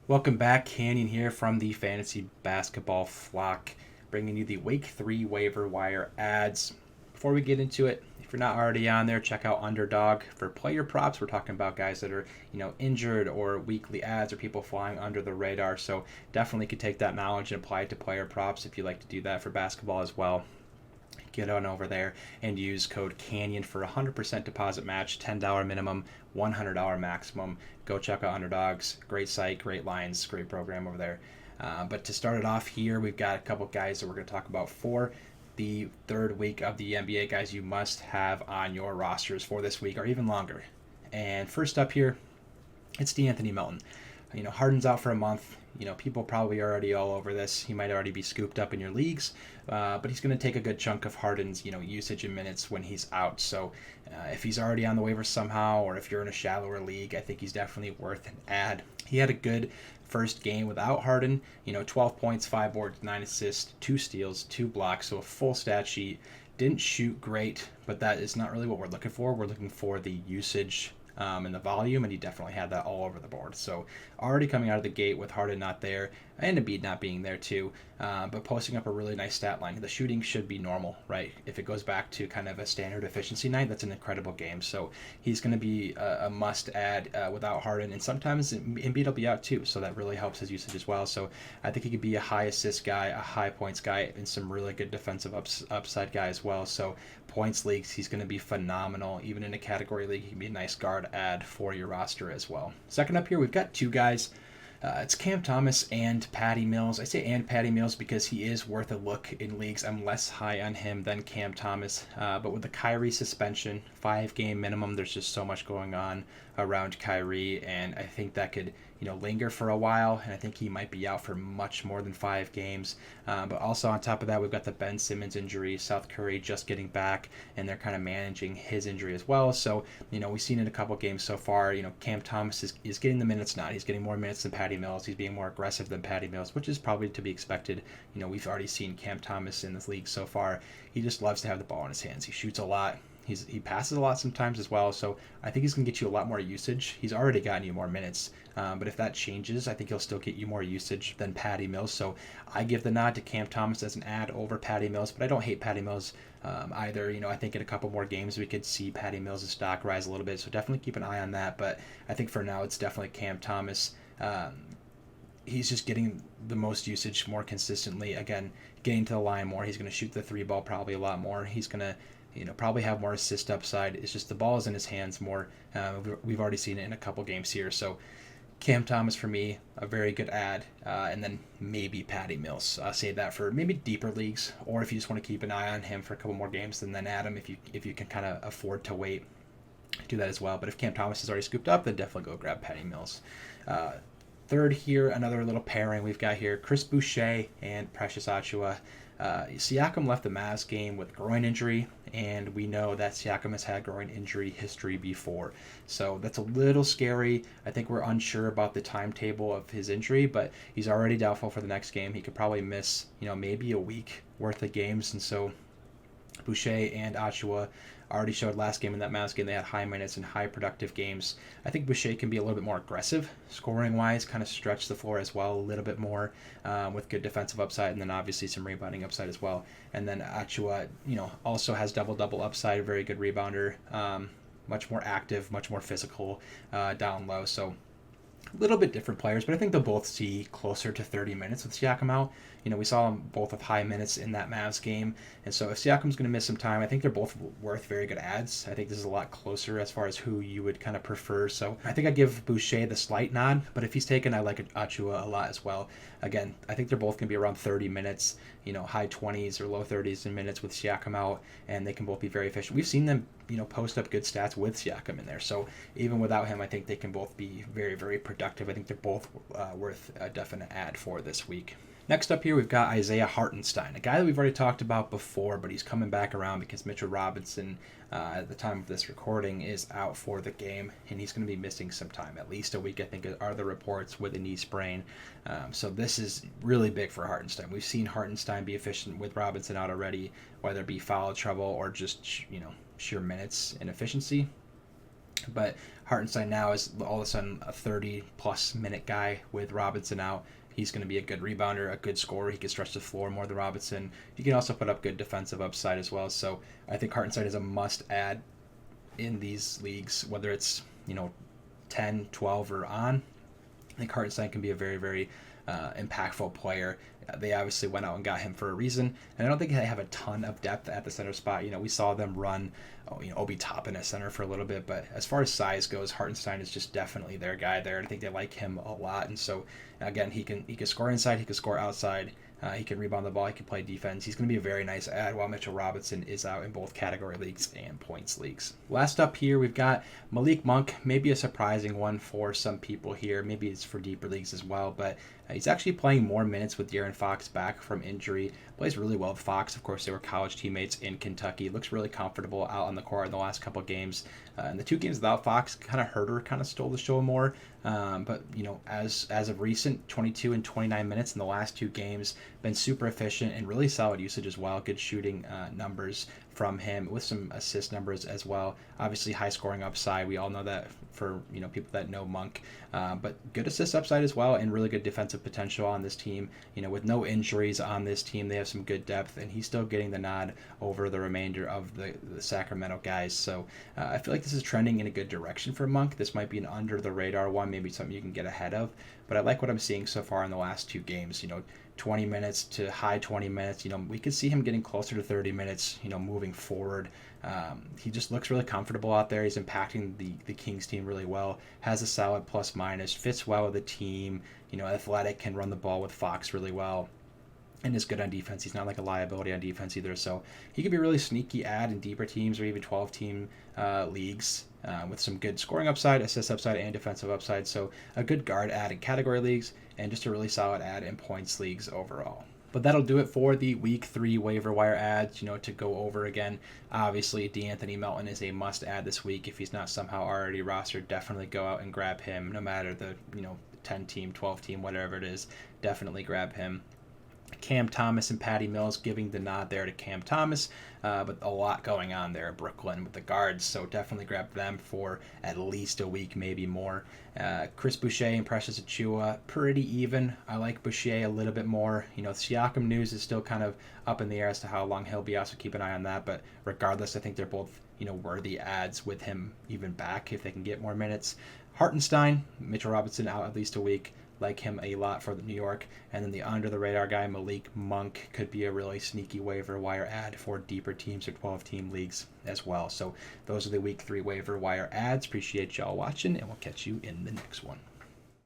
Welcome back, Canyon here from the Fantasy Basketball Flock, bringing you the Week 3 waiver wire ads. Before we get into it, if you're not already on there, check out Underdog for player props. We're talking about guys that are, injured or weekly ads or people flying under the radar. So definitely could take that knowledge and apply it to player props if you like to do that for basketball as well. Get on over there and use code CANYON for 100% deposit match, $10 minimum, $100 maximum. Go check out Underdogs. Great site, great lines, great program over there. But to start it off here, we've got a couple guys that we're going to talk about for the third week of the NBA, guys you must have on your rosters for this week or even longer. And first up here, it's D'Anthony Melton. Harden's out for a month. People probably already all over this. He might already be scooped up in your leagues, but he's going to take a good chunk of Harden's, usage and minutes when he's out. So if he's already on the waiver somehow, or if you're in a shallower league, I think he's definitely worth an add. He had a good first game without Harden. 12 points, 5 boards, 9 assists, 2 steals, 2 blocks, so a full stat sheet. Didn't shoot great, but that is not really what we're looking for. We're looking for the usage and the volume, and he definitely had that all over the board. So already coming out of the gate with Harden not there and Embiid not being there too, but posting up a really nice stat line. The shooting should be normal, right? If it goes back to kind of a standard efficiency night, that's an incredible game. So he's going to be a must add without Harden, and sometimes Embiid will be out too, so that really helps his usage as well. So I think he could be a high assist guy, a high points guy, and some really good defensive upside guy as well. So points leagues, he's going to be phenomenal. Even in a category league, he can be a nice guard add for your roster as well. Second up here, we've got two guys. It's Cam Thomas and Patty Mills. I say and Patty Mills because he is worth a look in leagues. I'm less high on him than Cam Thomas. But with the Kyrie suspension, 5-game minimum, there's just so much going on around Kyrie. And I think that could, linger for a while. And I think he might be out for much more than 5 games. But also on top of that, we've got the Ben Simmons injury. South Curry just getting back, and they're kind of managing his injury as well. So, we've seen in a couple games so far, Cam Thomas is getting the minutes now. He's getting more minutes than Patty Mills. He's being more aggressive than Patty Mills, which is probably to be expected. We've already seen Cam Thomas in this league so far. He just loves to have the ball in his hands. He shoots a lot. He passes a lot sometimes as well, so I think he's going to get you a lot more usage. He's already gotten you more minutes, but if that changes, I think he'll still get you more usage than Patty Mills. So I give the nod to Cam Thomas as an ad over Patty Mills, but I don't hate Patty Mills either. I think in a couple more games we could see Patty Mills' stock rise a little bit, so definitely keep an eye on that. But I think for now it's definitely Cam Thomas. He's just getting the most usage more consistently. Again, getting to the line more. He's going to shoot the 3 ball probably a lot more. He's going to probably have more assist upside. It's just the ball is in his hands more. We've already seen it in a couple games here. So Cam Thomas for me, a very good ad. And then maybe Patty Mills. Save that for maybe deeper leagues, or if you just want to keep an eye on him for a couple more games, and then add him if you can kind of afford to wait. Do that as well. But if Cam Thomas is already scooped up, then definitely go grab Patty Mills. Third here, another little pairing we've got here, Chris Boucher and Precious Achiuwa. Siakam left the Mavs game with groin injury, and we know that Siakam has had groin injury history before. So that's a little scary. I think we're unsure about the timetable of his injury, but he's already doubtful for the next game. He could probably miss, maybe a week worth of games, and so Boucher and Achiuwa already showed last game in that Mavs game they had high minutes and high productive games. I think Boucher can be a little bit more aggressive scoring-wise, kind of stretch the floor as well a little bit more with good defensive upside, and then obviously some rebounding upside as well. And then Achiuwa, also has double-double upside, very good rebounder, much more active, much more physical down low. So a little bit different players, but I think they'll both see closer to 30 minutes with Siakam out. We saw them both with high minutes in that Mavs game, and so if Siakam's going to miss some time, I think they're both worth very good ads. I think this is a lot closer as far as who you would kind of prefer, so I think I'd give Boucher the slight nod, but if he's taken, I like Achiuwa a lot as well. Again, I think they're both going to be around 30 minutes, high 20s or low 30s in minutes with Siakam out, and they can both be very efficient. We've seen them, post up good stats with Siakam in there, so even without him, I think they can both be very, very productive. I think they're both worth a definite ad for this week. Next up here, we've got Isaiah Hartenstein, a guy that we've already talked about before, but he's coming back around because Mitchell Robinson, at the time of this recording, is out for the game, and he's going to be missing some time, at least a week, I think, are the reports, with a knee sprain. So this is really big for Hartenstein. We've seen Hartenstein be efficient with Robinson out already, whether it be foul trouble or just, sheer minutes and efficiency. But Hartenstein now is all of a sudden a 30-plus minute guy with Robinson out. He's going to be a good rebounder, a good scorer. He can stretch the floor more than Robinson. He can also put up good defensive upside as well. So I think Hartenstein is a must-add in these leagues, whether it's 10, 12, or on. I think Hartenstein can be a very, very impactful player. They obviously went out and got him for a reason, and I don't think they have a ton of depth at the center spot. We saw them run Obi Toppin at center for a little bit, but as far as size goes, Hartenstein is just definitely their guy there. I think they like him a lot, and so again, he can score inside, he can score outside. He can rebound the ball. He can play defense. He's going to be a very nice add while Mitchell Robinson is out in both category leagues and points leagues. Last up here, we've got Malik Monk. Maybe a surprising one for some people here. Maybe it's for deeper leagues as well, but he's actually playing more minutes with De'Aaron Fox back from injury. Plays really well with Fox. Of course, they were college teammates in Kentucky. Looks really comfortable out on the court in the last couple of games. And the 2 games without Fox, kind of hurt her, kind of stole the show more. But as of recent, 22 and 29 minutes in the last 2 games, been super efficient and really solid usage as well. Good shooting numbers from him with some assist numbers as well. Obviously, high scoring upside. We all know that for people that know Monk. But good assist upside as well, and really good defensive potential on this team. With no injuries on this team, they have some good depth, and he's still getting the nod over the remainder of the Sacramento guys. So I feel like this is trending in a good direction for Monk. This might be an under the radar one, maybe something you can get ahead of. But I like what I'm seeing so far in the last 2 games. 20 minutes to high 20 minutes. We could see him getting closer to 30 minutes, moving forward. He just looks really comfortable out there. He's impacting the Kings team really well. Has a solid plus minus, fits well with the team. Athletic, can run the ball with Fox really well, and is good on defense. He's not like a liability on defense either. So he could be a really sneaky add in deeper teams or even 12-team leagues with some good scoring upside, assist upside, and defensive upside. So a good guard add in category leagues, and just a really solid add in points leagues overall. But that'll do it for the Week 3 waiver wire ads, to go over again. Obviously, D'Anthony Melton is a must-add this week. If he's not somehow already rostered, definitely go out and grab him, no matter the 10-team, 12-team, whatever it is. Definitely grab him. Cam Thomas and Patty Mills giving the nod there to Cam Thomas, but a lot going on there at Brooklyn with the guards, so definitely grab them for at least a week, maybe more. Chris Boucher and Precious Achiuwa, pretty even. I like Boucher a little bit more. Siakam news is still kind of up in the air as to how long he'll be out, so keep an eye on that, but regardless, I think they're both worthy ads with him even back if they can get more minutes. Hartenstein, Mitchell Robinson out at least a week. Like him a lot for New York. And then the under-the-radar guy, Malik Monk, could be a really sneaky waiver wire add for deeper teams or 12-team leagues as well. So those are the Week 3 waiver wire ads. Appreciate y'all watching, and we'll catch you in the next one.